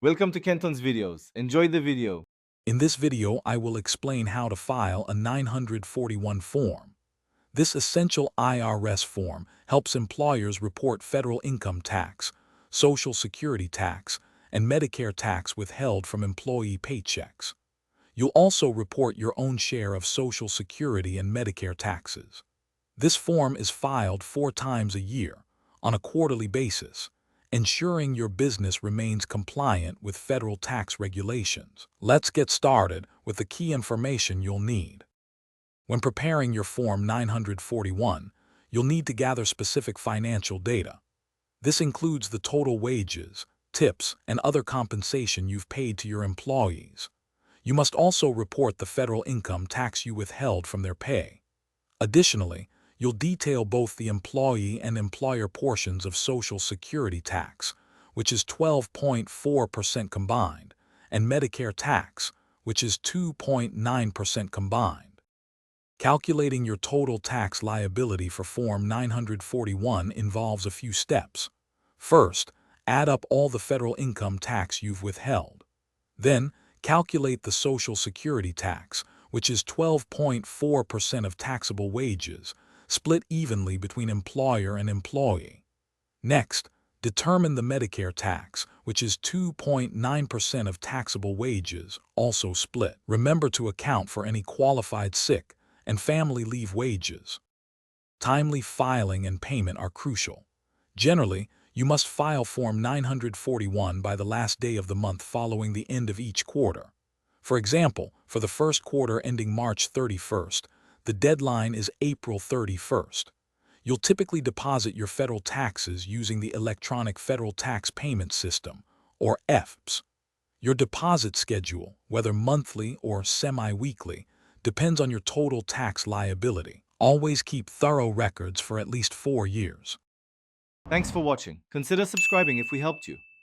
Welcome to Kenton's videos. Enjoy the video. In this video, I will explain how to file a 941 form. This essential IRS form helps employers report federal income tax, Social Security tax, and Medicare tax withheld from employee paychecks. You'll also report your own share of Social Security and Medicare taxes. This form is filed 4 times a year, on a quarterly basis, ensuring your business remains compliant with federal tax regulations. Let's get started with the key information you'll need. When preparing your Form 941, you'll need to gather specific financial data. This includes the total wages, tips, and other compensation you've paid to your employees. You must also report the federal income tax you withheld from their pay. Additionally, you'll detail both the employee and employer portions of Social Security tax, which is 12.4% combined, and Medicare tax, which is 2.9% combined. Calculating your total tax liability for Form 941 involves a few steps. First, add up all the federal income tax you've withheld. Then, calculate the Social Security tax, which is 12.4% of taxable wages, split evenly between employer and employee. Next, determine the Medicare tax, which is 2.9% of taxable wages, also split. Remember to account for any qualified sick and family leave wages. Timely filing and payment are crucial. Generally, you must file Form 941 by the last day of the month following the end of each quarter. For example, for the first quarter ending March 31st, the deadline is April 31st. You'll typically deposit your federal taxes using the Electronic Federal Tax Payment System, or EFTPS. Your deposit schedule, whether monthly or semi-weekly, depends on your total tax liability. Always keep thorough records for at least 4 years. Thanks for watching. Consider subscribing if we helped you.